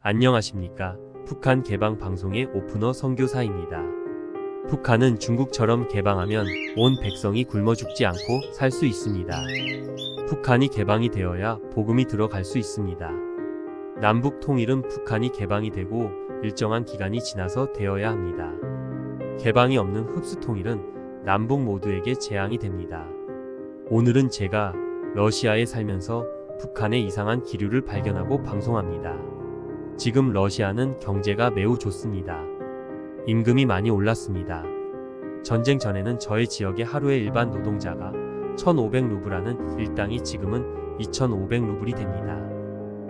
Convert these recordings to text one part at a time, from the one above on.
안녕하십니까. 북한 개방 방송의 오프너 선교사입니다. 북한은 중국처럼 개방하면 온 백성이 굶어 죽지 않고 살 수 있습니다. 북한이 개방이 되어야 복음이 들어갈 수 있습니다. 남북 통일은 북한이 개방이 되고 일정한 기간이 지나서 되어야 합니다. 개방이 없는 흡수 통일은 남북 모두에게 재앙이 됩니다. 오늘은 제가 러시아에 살면서 북한의 이상한 기류를 발견하고 방송합니다. 지금 러시아는 경제가 매우 좋습니다. 임금이 많이 올랐습니다. 전쟁 전에는 저의 지역의 하루의 일반 노동자가 1,500루블 하는 일당이 지금은 2,500루블이 됩니다.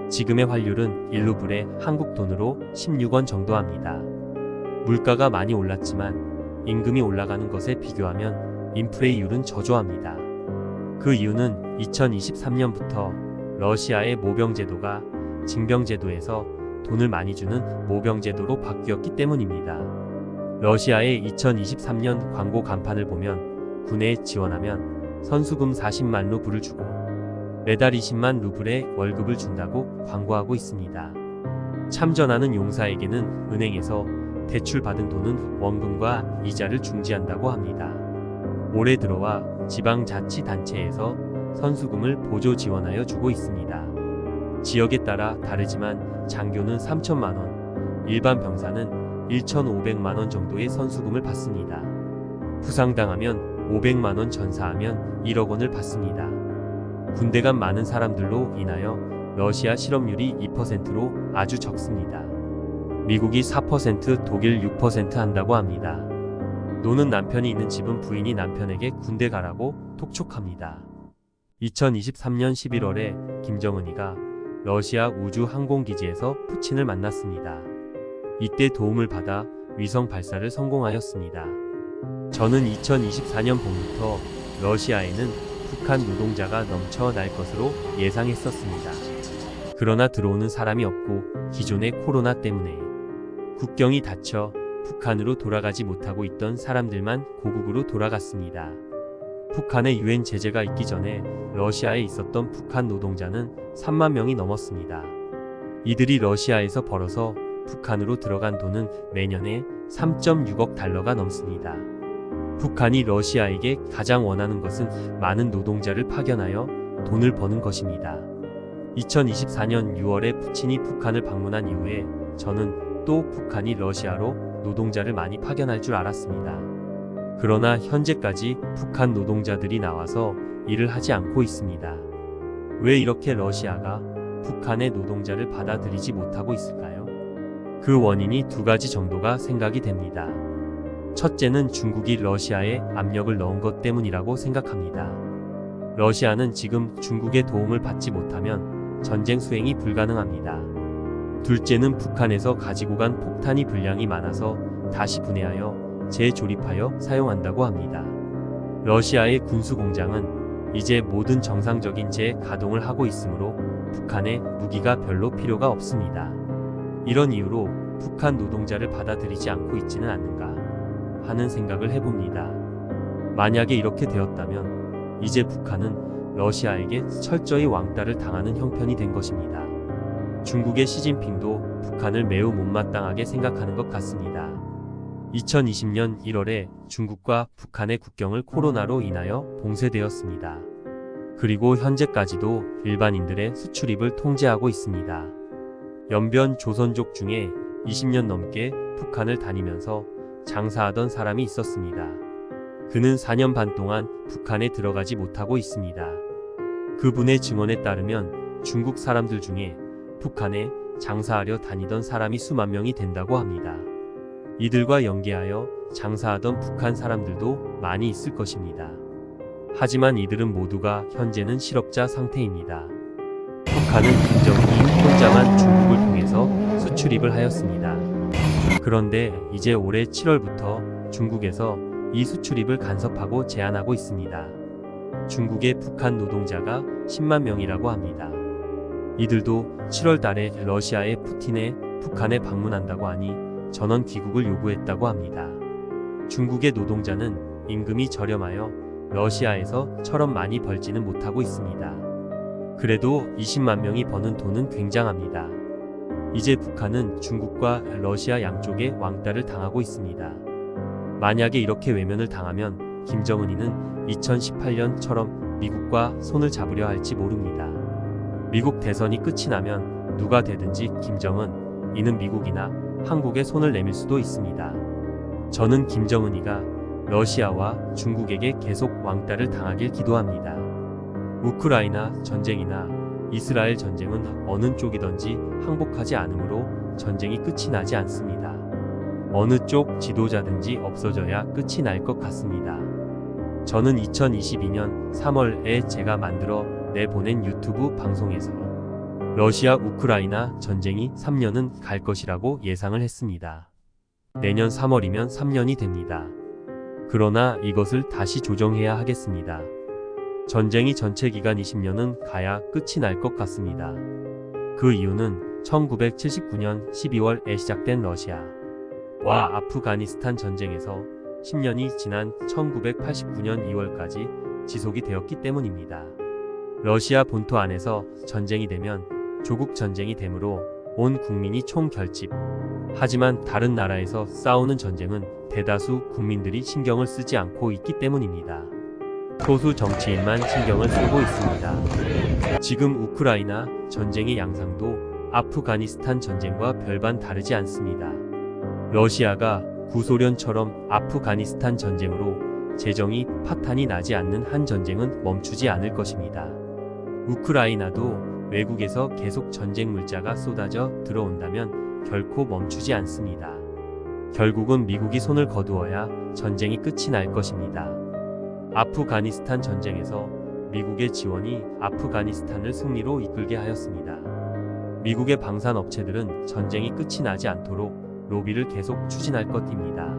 지금의 환율은 1루블에 한국 돈으로 16원 정도 합니다. 물가가 많이 올랐지만 임금이 올라가는 것에 비교하면 인플레이율은 저조합니다. 그 이유는 2023년부터 러시아의 모병제도가 징병제도에서 돈을 많이 주는 모병제도로 바뀌었기 때문입니다. 러시아의 2023년 광고 간판을 보면 군에 지원하면 선수금 40만 루블을 주고 매달 20만 루블의 월급을 준다고 광고하고 있습니다. 참전하는 용사에게는 은행에서 대출받은 돈은 원금과 이자를 중지한다고 합니다. 올해 들어와 지방자치단체에서 선수금을 보조 지원하여 주고 있습니다. 지역에 따라 다르지만 장교는 3천만원, 일반 병사는 1,500만원 정도의 선수금을 받습니다. 부상당하면 500만원, 전사하면 1억 원을 받습니다. 군대 간 많은 사람들로 인하여 러시아 실업률이 2%로 아주 적습니다. 미국이 4%, 독일 6% 한다고 합니다. 노는 남편이 있는 집은 부인이 남편에게 군대 가라고 톡촉합니다. 2023년 11월에 김정은이가 러시아 우주항공기지에서 푸친을 만났습니다. 이때 도움을 받아 위성 발사를 성공하였습니다. 저는 2024년 봄부터 러시아에는 북한 노동자가 넘쳐날 것으로 예상했었습니다. 그러나 들어오는 사람이 없고 기존의 코로나 때문에 국경이 닫혀 북한으로 돌아가지 못하고 있던 사람들만 고국으로 돌아갔습니다. 북한의 유엔 제재가 있기 전에 러시아에 있었던 북한 노동자는 3만 명이 넘었습니다. 이들이 러시아에서 벌어서 북한으로 들어간 돈은 매년에 3.6억 달러가 넘습니다. 북한이 러시아에게 가장 원하는 것은 많은 노동자를 파견하여 돈을 버는 것입니다. 2024년 6월에 푸친이 북한을 방문한 이후에 저는 또 북한이 러시아로 노동자를 많이 파견할 줄 알았습니다. 그러나 현재까지 북한 노동자들이 나와서 일을 하지 않고 있습니다. 왜 이렇게 러시아가 북한의 노동자를 받아들이지 못하고 있을까요? 그 원인이 두 가지 정도가 생각이 됩니다. 첫째는 중국이 러시아에 압력을 넣은 것 때문이라고 생각합니다. 러시아는 지금 중국의 도움을 받지 못하면 전쟁 수행이 불가능합니다. 둘째는 북한에서 가지고 간 폭탄이 분량이 많아서 다시 분해하여 재조립하여 사용한다고 합니다. 러시아의 군수공장은 이제 모든 정상적인 재가동을 하고 있으므로 북한에 무기가 별로 필요가 없습니다. 이런 이유로 북한 노동자를 받아들이지 않고 있지는 않는가 하는 생각을 해봅니다. 만약에 이렇게 되었다면 이제 북한은 러시아에게 철저히 왕따를 당하는 형편이 된 것입니다. 중국의 시진핑도 북한을 매우 못마땅하게 생각하는 것 같습니다. 2020년 1월에 중국과 북한의 국경을 코로나로 인하여 봉쇄되었습니다. 그리고 현재까지도 일반인들의 수출입을 통제하고 있습니다. 연변 조선족 중에 20년 넘게 북한을 다니면서 장사하던 사람이 있었습니다. 그는 4년 반 동안 북한에 들어가지 못하고 있습니다. 그분의 증언에 따르면 중국 사람들 중에 북한에 장사하려 다니던 사람이 수만 명이 된다고 합니다. 이들과 연계하여 장사하던 북한 사람들도 많이 있을 것입니다. 하지만 이들은 모두가 현재는 실업자 상태입니다. 북한은 김정은이 혼자만 중국을 통해서 수출입을 하였습니다. 그런데 이제 올해 7월부터 중국에서 이 수출입을 간섭하고 제한하고 있습니다. 중국의 북한 노동자가 10만 명이라고 합니다. 이들도 7월 달에 러시아의 푸틴에 북한에 방문한다고 하니 전원 귀국을 요구했다고 합니다. 중국의 노동자는 임금이 저렴하여 러시아에서처럼 많이 벌지는 못하고 있습니다. 그래도 20만 명이 버는 돈은 굉장합니다. 이제 북한은 중국과 러시아 양쪽에 왕따를 당하고 있습니다. 만약에 이렇게 외면을 당하면 김정은이는 2018년처럼 미국과 손을 잡으려 할지 모릅니다. 미국 대선이 끝이 나면 누가 되든지 김정은, 이는 미국이나 한국에 손을 내밀 수도 있습니다. 저는 김정은이가 러시아와 중국에게 계속 왕따를 당하길 기도합니다. 우크라이나 전쟁이나 이스라엘 전쟁은 어느 쪽이든지 항복하지 않으므로 전쟁이 끝이 나지 않습니다. 어느 쪽 지도자든지 없어져야 끝이 날 것 같습니다. 저는 2022년 3월에 제가 만들어 내보낸 유튜브 방송에서 러시아 우크라이나 전쟁이 3년은 갈 것이라고 예상을 했습니다. 내년 3월이면 3년이 됩니다. 그러나 이것을 다시 조정해야 하겠습니다. 전쟁이 전체 기간 20년은 가야 끝이 날 것 같습니다. 그 이유는 1979년 12월에 시작된 러시아와 아프가니스탄 전쟁에서 10년이 지난 1989년 2월까지 지속이 되었기 때문입니다. 러시아 본토 안에서 전쟁이 되면 조국 전쟁이 되므로 온 국민이 총결집. 하지만 다른 나라에서 싸우는 전쟁은 대다수 국민들이 신경을 쓰지 않고 있기 때문입니다. 소수 정치인만 신경을 쓰고 있습니다. 지금 우크라이나 전쟁의 양상도 아프가니스탄 전쟁과 별반 다르지 않습니다. 러시아가 구소련처럼 아프가니스탄 전쟁으로 재정이 파탄이 나지 않는 한 전쟁은 멈추지 않을 것입니다. 우크라이나도 외국에서 계속 전쟁 물자가 쏟아져 들어온다면 결코 멈추지 않습니다. 결국은 미국이 손을 거두어야 전쟁이 끝이 날 것입니다. 아프가니스탄 전쟁에서 미국의 지원이 아프가니스탄을 승리로 이끌게 하였습니다. 미국의 방산 업체들은 전쟁이 끝이 나지 않도록 로비를 계속 추진할 것입니다.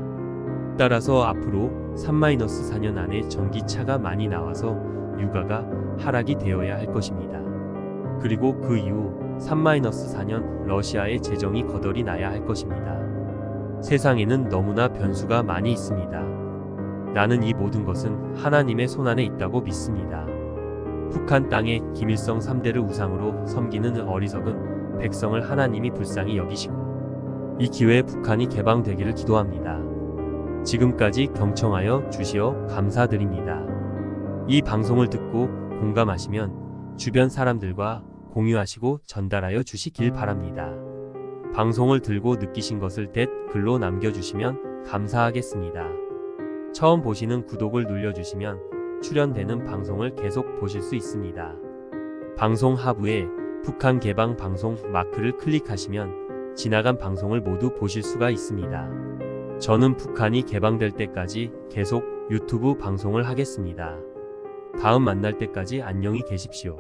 따라서 앞으로 3-4년 안에 전기차가 많이 나와서 유가가 하락이 되어야 할 것입니다. 그리고 그 이후 3-4년 러시아의 재정이 거덜이 나야 할 것입니다. 세상에는 너무나 변수가 많이 있습니다. 나는 이 모든 것은 하나님의 손안에 있다고 믿습니다. 북한 땅에 김일성 3대를 우상으로 섬기는 어리석은 백성을 하나님이 불쌍히 여기시고 이 기회에 북한이 개방되기를 기도합니다. 지금까지 경청하여 주시어 감사드립니다. 이 방송을 듣고 공감하시면 주변 사람들과 공유하시고 전달하여 주시길 바랍니다. 방송을 들고 느끼신 것을 댓글로 남겨주시면 감사하겠습니다. 처음 보시는 구독을 눌러주시면 출연되는 방송을 계속 보실 수 있습니다. 방송 하부에 북한 개방 방송 마크를 클릭하시면 지나간 방송을 모두 보실 수가 있습니다. 저는 북한이 개방될 때까지 계속 유튜브 방송을 하겠습니다. 다음 만날 때까지 안녕히 계십시오.